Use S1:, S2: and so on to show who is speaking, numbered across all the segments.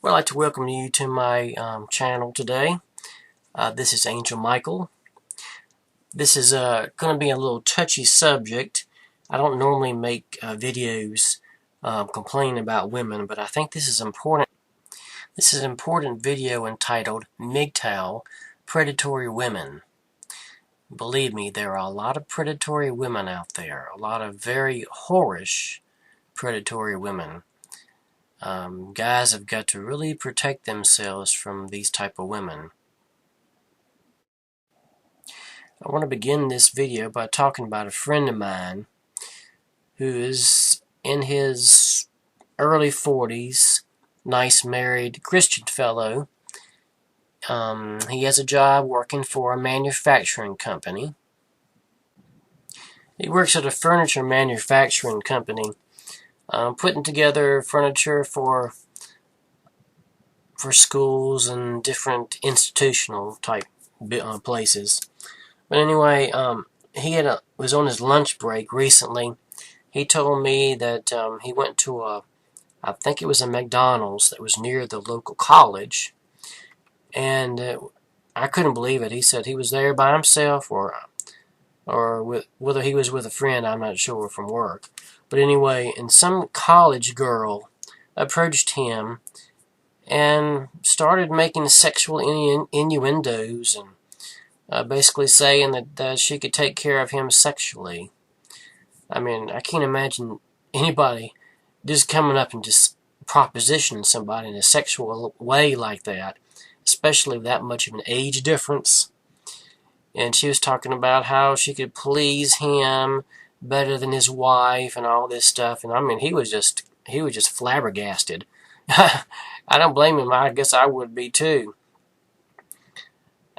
S1: Well, I'd like to welcome you to my channel today. This is Angel Michael. This is going to be a little touchy subject. I don't normally make videos complaining about women, but I think this is important. This is an important video entitled MGTOW, Predatory Women. Believe me, there are a lot of predatory women out there. A lot of very whorish predatory women. Guys have got to really protect themselves from these type of women. I want to begin this video by talking about a friend of mine who is in his early 40s, nice married Christian fellow. He has a job working for a manufacturing company. He works at a furniture manufacturing company, putting together furniture for schools and different institutional type places. But anyway, he was on his lunch break recently. He told me that he went to I think it was a McDonald's that was near the local college, and I couldn't believe it. He said he was there by himself, or whether he was with a friend, I'm not sure, from work. But anyway, and some college girl approached him and started making sexual innuendos and basically saying that she could take care of him sexually. I mean, I can't imagine anybody just coming up and just propositioning somebody in a sexual way like that, especially with that much of an age difference. And she was talking about how she could please him better than his wife and all this stuff. And I mean, he was just flabbergasted. I don't blame him. I guess I would be too.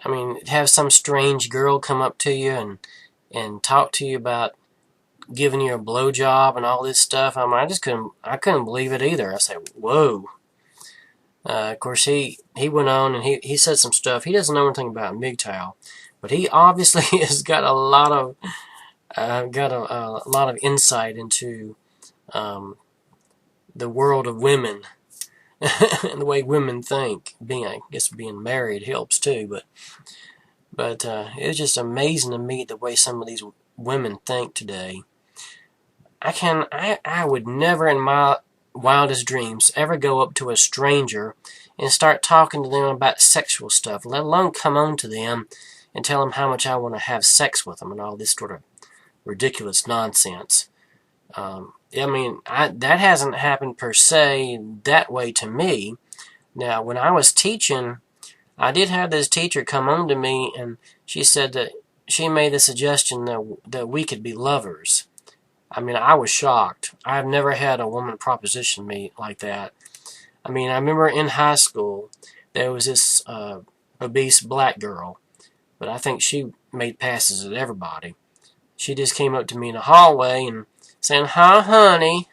S1: I mean, have some strange girl come up to you and talk to you about giving you a blowjob and all this stuff. I mean, I couldn't believe it either. I said, whoa. Of course, he went on and he said some stuff. He doesn't know anything about MGTOW, but he obviously has got a lot of insight into the world of women and the way women think. I guess being married helps too, but it's just amazing to me the way some of these women think today. I would never in my wildest dreams ever go up to a stranger and start talking to them about sexual stuff, let alone come on to them and tell them how much I want to have sex with them and all this sort of ridiculous nonsense. I mean, that hasn't happened per se that way to me. Now, when I was teaching, I did have this teacher come on to me, and she said that she made the suggestion that we could be lovers. I mean, I was shocked. I've never had a woman proposition me like that. I mean, I remember in high school, there was this obese black girl, but I think she made passes at everybody. She just came up to me in the hallway and saying, "Hi, honey,"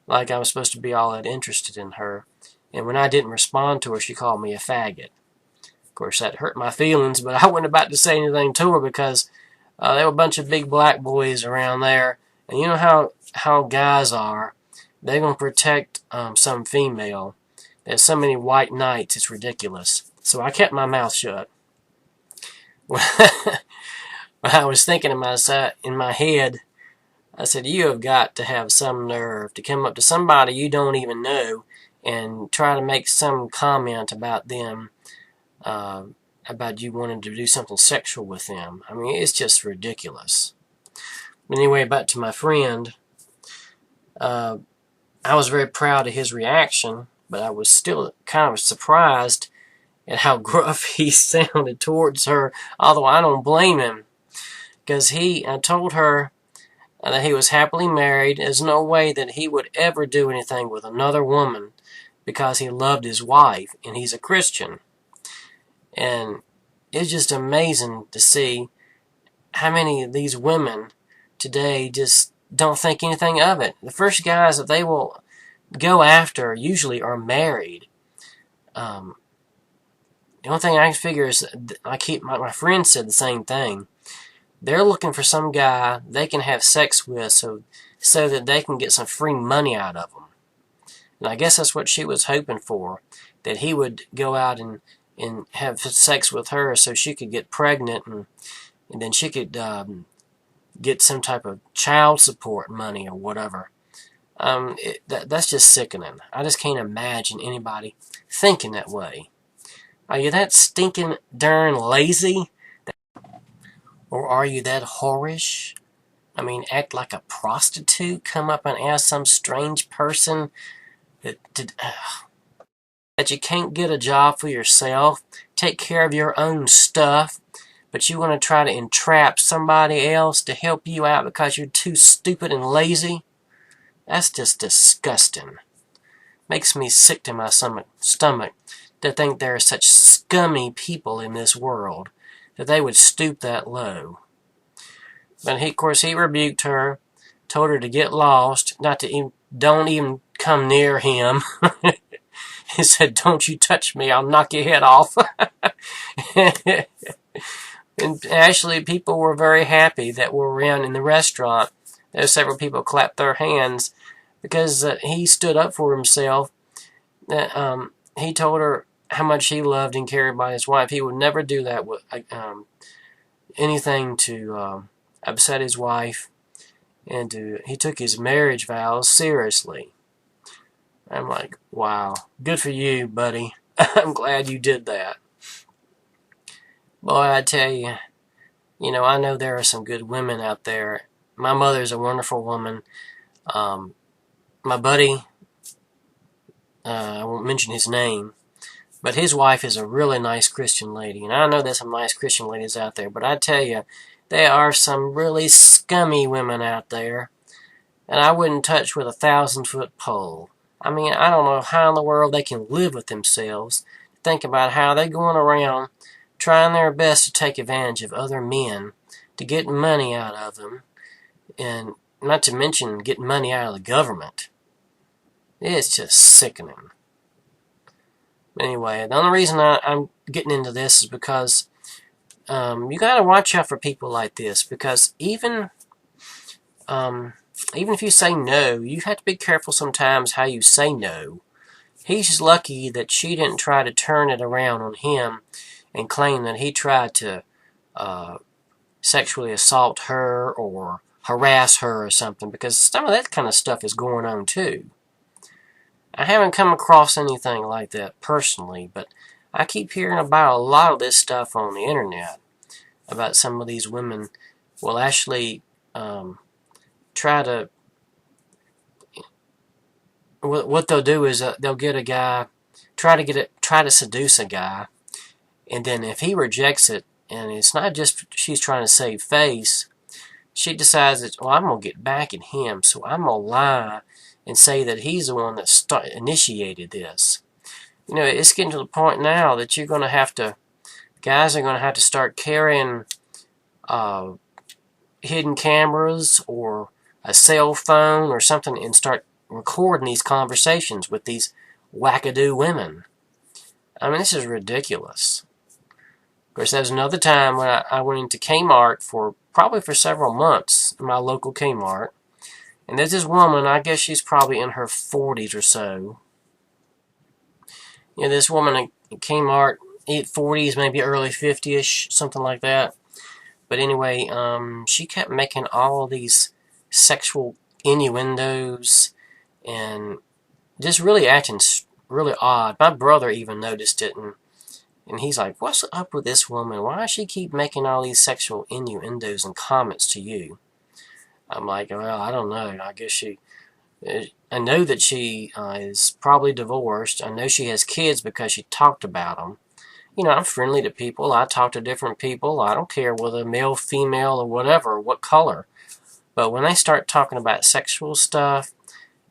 S1: like I was supposed to be all that interested in her. And when I didn't respond to her, she called me a faggot. Of course, that hurt my feelings, but I wasn't about to say anything to her because there were a bunch of big black boys around there. And you know how guys are. They're going to protect some female. There's so many white knights, it's ridiculous. So I kept my mouth shut. When I was thinking in my head, I said, you have got to have some nerve to come up to somebody you don't even know and try to make some comment about them, about you wanting to do something sexual with them. I mean, it's just ridiculous. Anyway, back to my friend. I was very proud of his reaction, but I was still kind of surprised at how gruff he sounded towards her, although I don't blame him, because he told her that he was happily married. There's no way that he would ever do anything with another woman because he loved his wife, and he's a Christian. And it's just amazing to see how many of these women today just don't think anything of it. The first guys that they will go after usually are married. The only thing I can figure is, my friend said the same thing. They're looking for some guy they can have sex with so that they can get some free money out of them. And I guess that's what she was hoping for, that he would go out and have sex with her so she could get pregnant, and then she could get some type of child support money or whatever. That's just sickening. I just can't imagine anybody thinking that way. Are you that stinking darn lazy? Or are you that whorish? I mean, act like a prostitute? Come up and ask some strange person that you can't get a job for yourself, take care of your own stuff, but you want to try to entrap somebody else to help you out because you're too stupid and lazy? That's just disgusting. Makes me sick to my stomach to think there are such scummy people in this world, that they would stoop that low. But of course, he rebuked her, told her to get lost, don't even come near him. He said, "Don't you touch me, I'll knock your head off." And actually, people were very happy that were around in the restaurant. There were several people clapped their hands because he stood up for himself. He told her how much he loved and cared about his wife. He would never do that with anything to upset his wife, and he took his marriage vows seriously. I'm like, wow, good for you, buddy. I'm glad you did that. Boy, I tell you, I know there are some good women out there. My mother's a wonderful woman. My buddy, I won't mention his name, but his wife is a really nice Christian lady. And I know there's some nice Christian ladies out there, but I tell you, there are some really scummy women out there, and I wouldn't touch with a 1,000-foot pole. I mean, I don't know how in the world they can live with themselves. Think about how they're going around trying their best to take advantage of other men to get money out of them, and not to mention getting money out of the government. It's just sickening. Anyway, the only reason I'm getting into this is because you got to watch out for people like this, because even if you say no, you have to be careful sometimes how you say no. He's just lucky that she didn't try to turn it around on him and claim that he tried to sexually assault her or harass her or something, because some of that kind of stuff is going on too. I haven't come across anything like that personally, but I keep hearing about a lot of this stuff on the internet, about some of these women will actually try to... What they'll do is they'll get a guy, try to seduce a guy, and then if he rejects it, and it's not just she's trying to save face, she decides that, well, I'm going to get back at him, so I'm going to lie and say that he's the one that initiated this. It's getting to the point now that guys are going to have to start carrying hidden cameras or a cell phone or something and start recording these conversations with these wackadoo women. I mean, this is ridiculous. Of course, there was another time when I went into Kmart probably for several months, my local Kmart, and there's this woman, I guess she's probably in her 40s or so. This woman at Kmart, 40s, maybe early 50ish, something like that. But anyway, she kept making all of these sexual innuendos and just really acting really odd. My brother even noticed it, and he's like, "What's up with this woman? Why does she keep making all these sexual innuendos and comments to you?" I'm like, "Well, I don't know. I guess I know that she is probably divorced. I know she has kids because she talked about them. I'm friendly to people. I talk to different people. I don't care whether male, female, or whatever, what color. But when they start talking about sexual stuff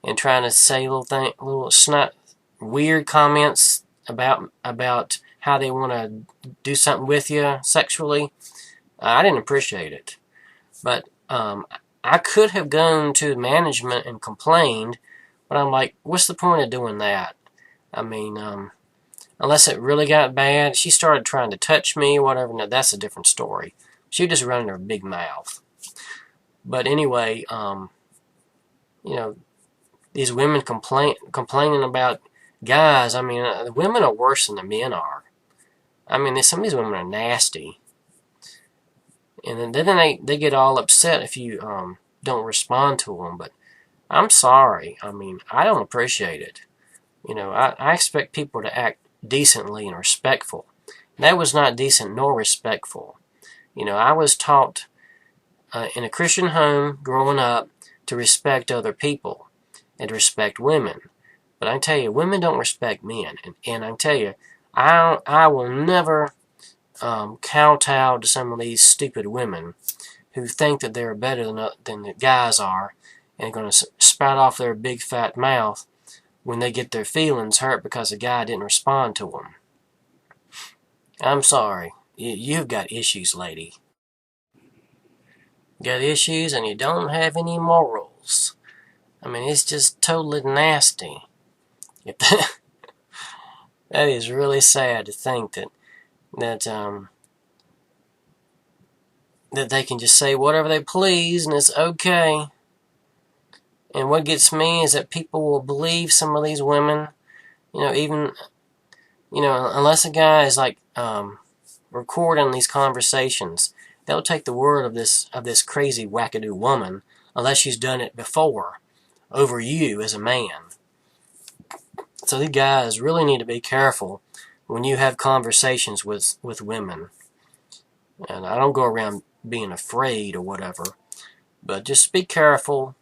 S1: and trying to say little weird comments about how they want to do something with you sexually, I didn't appreciate it. But I could have gone to management and complained, but I'm like, what's the point of doing that? I mean, unless it really got bad, she started trying to touch me or whatever. Now, that's a different story. She was just running her big mouth. But anyway, these women complaining about guys. I mean, the women are worse than the men are. I mean, some of these women are nasty. And then they get all upset if you don't respond to them. But I'm sorry. I mean, I don't appreciate it. You know, I expect people to act decently and respectful. That was not decent nor respectful. You know, I was taught in a Christian home growing up to respect other people and to respect women. But I tell you, women don't respect men. And I tell you, I will never kowtow to some of these stupid women who think that they're better than the guys are and are going to spout off their big fat mouth when they get their feelings hurt because a guy didn't respond to them. I'm sorry. You've got issues, lady. You got issues and you don't have any morals. I mean, it's just totally nasty. That is really sad to think that they can just say whatever they please and it's okay. And what gets me is that people will believe some of these women, you know, even, you know, unless a guy is like recording these conversations, they'll take the word of this crazy wackadoo woman, unless she's done it before, over you as a man. So these guys really need to be careful when you have conversations with women. And I don't go around being afraid or whatever, but just be careful.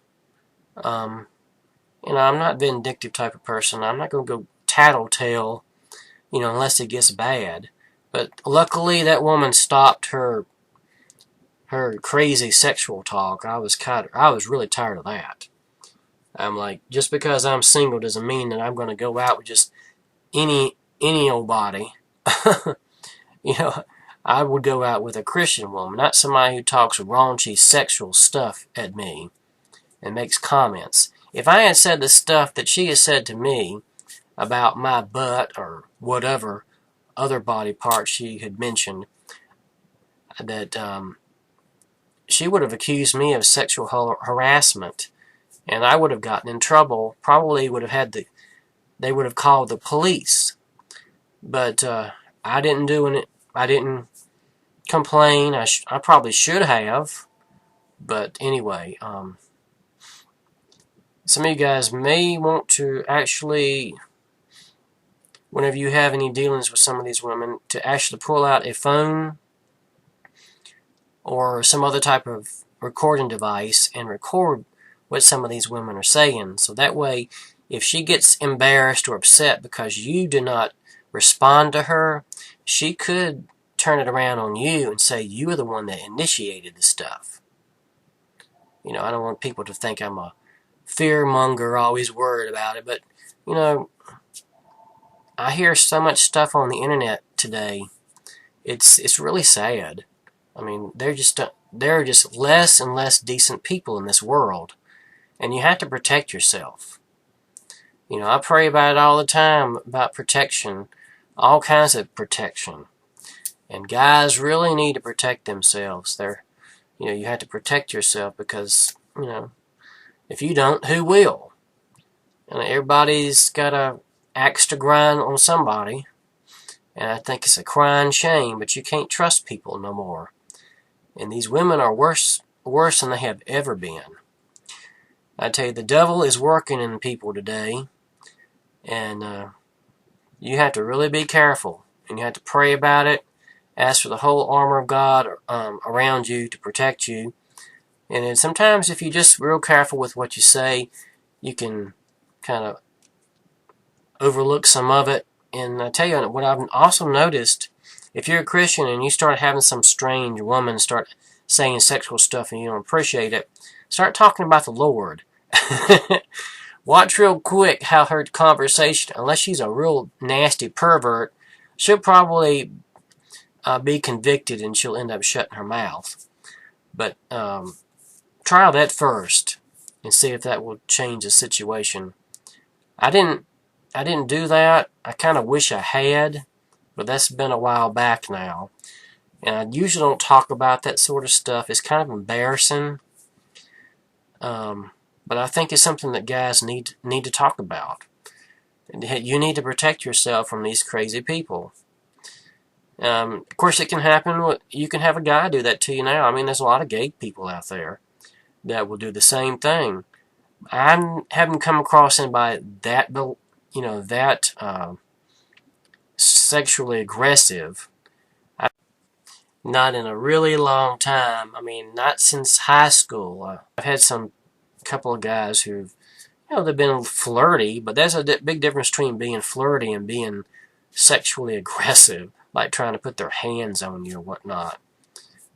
S1: You know, I'm not a vindictive type of person. I'm not going to go tattletale, you know, unless it gets bad. But luckily that woman stopped her crazy sexual talk. I was really tired of that. I'm like, just because I'm single doesn't mean that I'm going to go out with just any old body. You know, I would go out with a Christian woman, not somebody who talks raunchy sexual stuff at me and makes comments. If I had said the stuff that she has said to me about my butt or whatever other body part she had mentioned, that she would have accused me of sexual harassment, and I would have gotten in trouble. Probably would have they would have called the police. But I didn't do it. I didn't complain. I probably should have. But anyway, some of you guys may want to actually, whenever you have any dealings with some of these women, to actually pull out a phone or some other type of recording device and record what some of these women are saying. So that way, if she gets embarrassed or upset because you do not respond to her, she could turn it around on you and say you are the one that initiated the stuff. You know, I don't want people to think I'm a fearmonger, always worried about it, but, you know, I hear so much stuff on the internet today. It's really sad. I mean, there are just less and less decent people in this world, and you have to protect yourself. You know, I pray about it all the time, about protection, all kinds of protection. And guys really need to protect themselves. You know, you have to protect yourself because, you know, if you don't, who will? And everybody's got a axe to grind on somebody. And I think it's a crying shame, but you can't trust people no more. And these women are worse than they have ever been. I tell you, the devil is working in people today. And you have to really be careful. And you have to pray about it. Ask for the whole armor of God around you to protect you. And then sometimes if you're just real careful with what you say, you can kind of overlook some of it. And I tell you, what I've also noticed, if you're a Christian and you start having some strange woman start saying sexual stuff and you don't appreciate it, start talking about the Lord. Watch real quick how her conversation, unless she's a real nasty pervert, she'll probably be convicted and she'll end up shutting her mouth. But try that first and see if that will change the situation. I didn't do that. I kind of wish I had, but that's been a while back now. And I usually don't talk about that sort of stuff. It's kind of embarrassing. But I think it's something that guys need to talk about. You need to protect yourself from these crazy people. Of course, it can happen. You can have a guy do that to you now. I mean, there's a lot of gay people out there that will do the same thing. I haven't come across anybody that, sexually aggressive. Not in a really long time. I mean, not since high school. I've had some couple of guys who've, they've been flirty, but there's a big difference between being flirty and being sexually aggressive, like trying to put their hands on you or whatnot.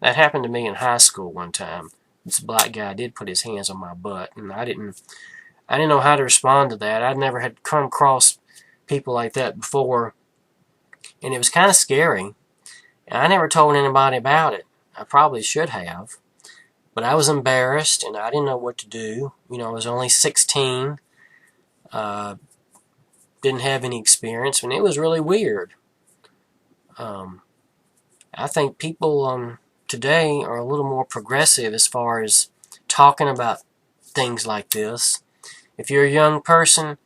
S1: That happened to me in high school one time. This black guy did put his hands on my butt, and I didn't know how to respond to that. I'd never had come across people like that before, and it was kind of scary. And I never told anybody about it. I probably should have, but I was embarrassed, and I didn't know what to do. I was only 16, didn't have any experience, and it was really weird. I think people today are a little more progressive as far as talking about things like this. If you're a young person,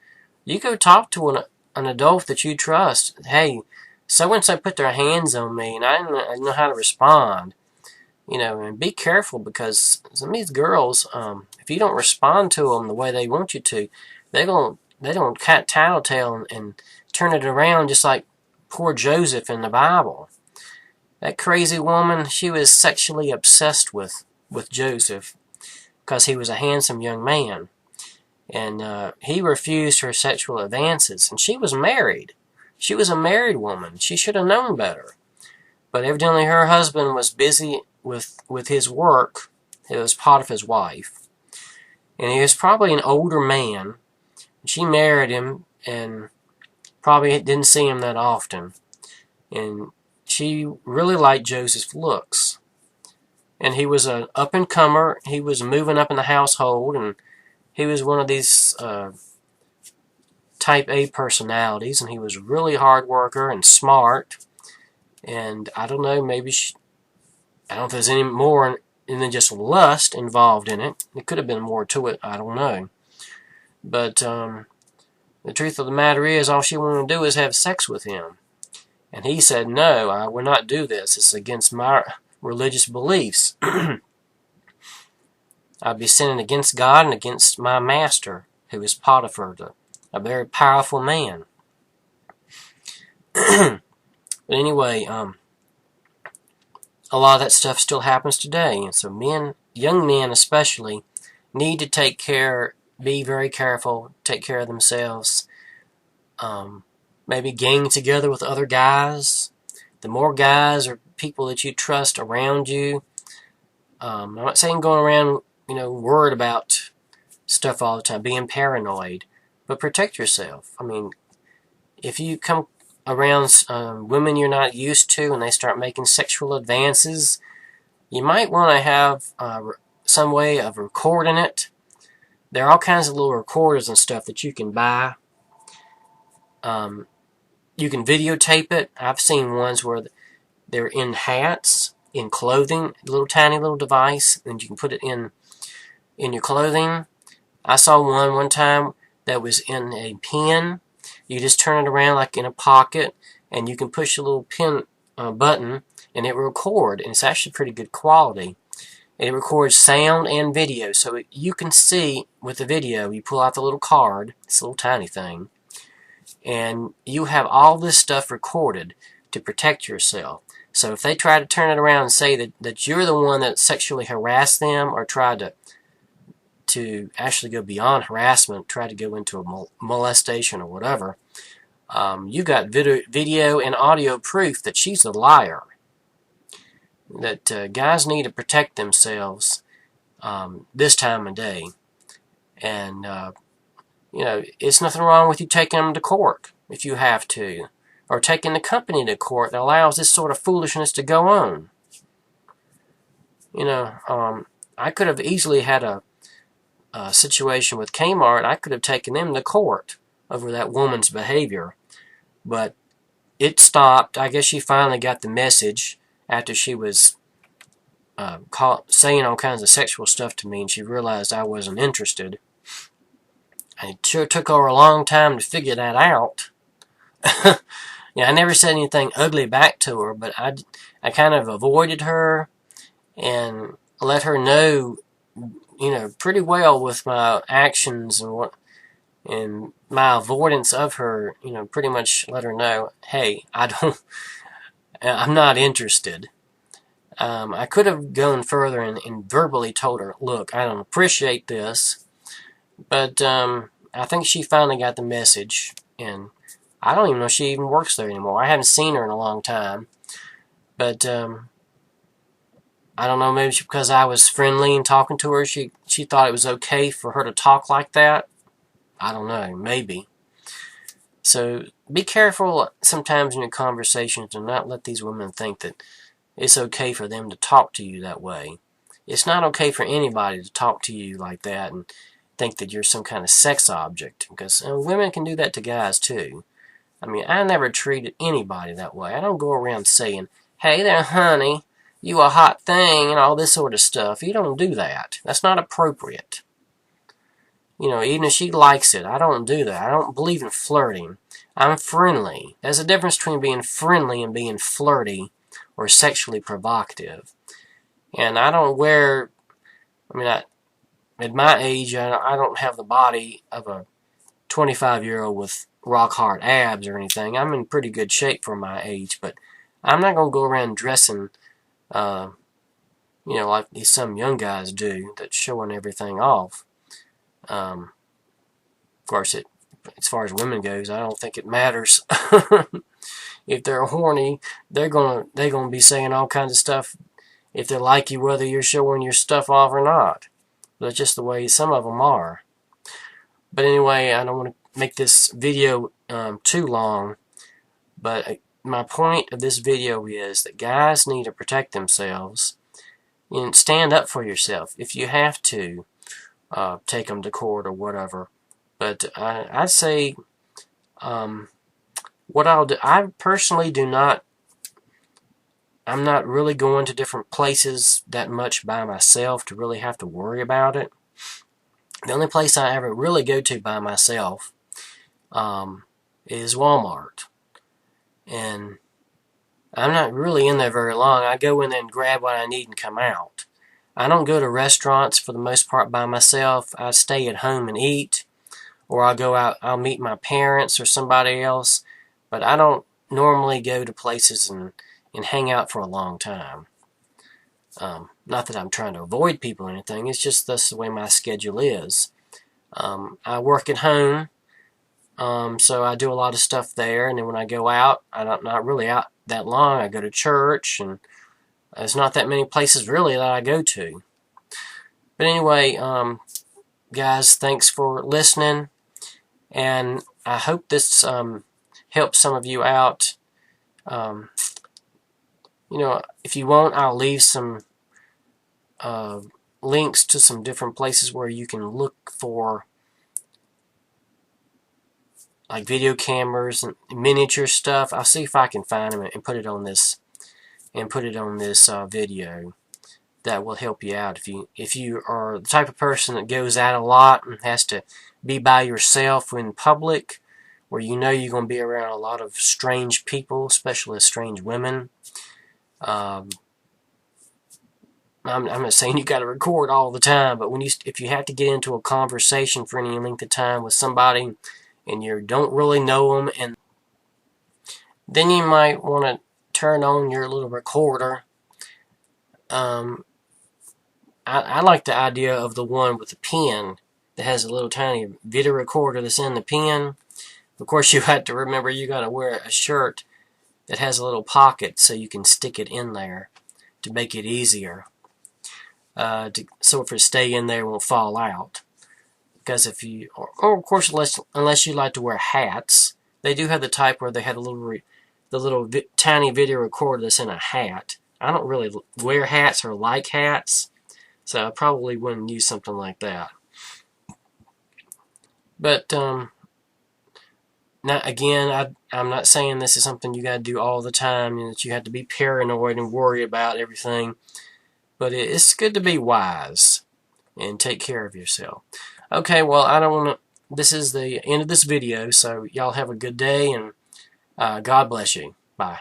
S1: you go talk to an adult that you trust. Hey, so-and-so put their hands on me, and I didn't know how to respond. And be careful, because some of these girls, if you don't respond to them the way they want you to, they don't tattletale and turn it around just like poor Joseph in the Bible. That crazy woman, she was sexually obsessed with Joseph because he was a handsome young man. And he refused her sexual advances, and she was married. She was a married woman. She should have known better. But evidently her husband was busy with his work. It was Potiphar's wife. And he was probably an older man. She married him and probably didn't see him that often. And she really liked Joseph's looks. And he was an up-and-comer. He was moving up in the household, and he was one of these type A personalities, and he was a really hard worker and smart. And I don't know, maybe I don't know if there's any more than just lust involved in it. There could have been more to it, I don't know. But the truth of the matter is, all she wanted to do is have sex with him. And he said, no, I will not do this. It's against my religious beliefs. I'd be sinning against God and against my master, who is Potiphar, a very powerful man. But anyway, a lot of that stuff still happens today. And so young men especially, need to be very careful, take care of themselves. Maybe gang together with other guys. The more guys or people that you trust around you. I'm not saying going around, worried about stuff all the time, being paranoid. But protect yourself. I mean, if you come around women you're not used to and they start making sexual advances, you might want to have some way of recording it. There are all kinds of little recorders and stuff that you can buy. You can videotape it. I've seen ones where they're in hats, in clothing, tiny little device, and you can put it in your clothing. I saw one time that was in a pen. You just turn it around like in a pocket, and you can push a little pen button, and it will record. And it's actually pretty good quality. And it records sound and video, so you can see with the video. You pull out the little card. It's a little tiny thing, and you have all this stuff recorded to protect yourself. So if they try to turn it around and say that you're the one that sexually harassed them or tried to actually go beyond harassment, try to go into a molestation or whatever, you got video and audio proof that she's a liar. That guys need to protect themselves this time of day. And, it's nothing wrong with you taking them to court if you have to. Or taking the company to court that allows this sort of foolishness to go on. I could have easily had a situation with Kmart. I could have taken them to court over that woman's behavior. But it stopped. I guess she finally got the message after she was saying all kinds of sexual stuff to me, and she realized I wasn't interested. It sure took her a long time to figure that out. Yeah, I never said anything ugly back to her, but I kind of avoided her and let her know, pretty well with my actions and my avoidance of her, pretty much let her know, hey, I'm not interested. I could have gone further and verbally told her, look, I don't appreciate this, but I think she finally got the message, and I don't even know if she even works there anymore. I haven't seen her in a long time, but I don't know, maybe because I was friendly and talking to her, she thought it was okay for her to talk like that. I don't know, maybe. So be careful sometimes in your conversations to not let these women think that it's okay for them to talk to you that way. It's not okay for anybody to talk to you like that and think that you're some kind of sex object, because women can do that to guys too. I mean, I never treated anybody that way. I don't go around saying, hey there, honey, you a hot thing, and all this sort of stuff. You don't do that. That's not appropriate. Even if she likes it, I don't do that. I don't believe in flirting. I'm friendly. There's a difference between being friendly and being flirty or sexually provocative. And I don't wear, at my age, I don't have the body of a 25-year-old with rock-hard abs or anything. I'm in pretty good shape for my age, but I'm not going to go around dressing, like some young guys do, that's showing everything off. Of course, as far as women goes, I don't think it matters. If they're horny, they're gonna be saying all kinds of stuff if they like you, whether you're showing your stuff off or not. That's just the way some of them are. But anyway, I don't want to make this video too long, but my point of this video is that guys need to protect themselves and stand up for yourself if you have to. Take them to court or whatever. But I'd say what I'll do, I personally do not, I'm not really going to different places that much by myself to really have to worry about it. The only place I ever really go to by myself is Walmart. And I'm not really in there very long. I go in there and grab what I need and come out. I don't go to restaurants for the most part by myself. I stay at home and eat, or I'll go out, I'll meet my parents or somebody else, but I don't normally go to places and hang out for a long time. Not that I'm trying to avoid people or anything, it's just that's the way my schedule is. I work at home, so I do a lot of stuff there, and then when I go out, I'm not really out that long. I go to church, and there's not that many places really that I go to. But anyway, guys, thanks for listening, and I hope this helps some of you out. If you want, I'll leave some links to some different places where you can look for like video cameras and miniature stuff. I'll see if I can find them and put it on this video. That will help you out if you are the type of person that goes out a lot and has to be by yourself in public, where you're going to be around a lot of strange people, especially strange women. I'm not saying you got to record all the time, but if you have to get into a conversation for any length of time with somebody and you don't really know them, and then you might want to turn on your little recorder. I like the idea of the one with the pen that has a little tiny video recorder that's in the pen. Of course, you have to remember you got to wear a shirt that has a little pocket so you can stick it in there to make it easier. So if it stay in there, it won't fall out. Because if you, or of course, unless you like to wear hats, they do have the type where they have the little tiny video recorder that's in a hat. I don't really wear hats or like hats, so I probably wouldn't use something like that. But I'm not saying this is something you got to do all the time, and that you have to be paranoid and worry about everything. But it's good to be wise and take care of yourself. Okay, well, I don't want to this is the end of this video, so y'all have a good day, and God bless you. Bye.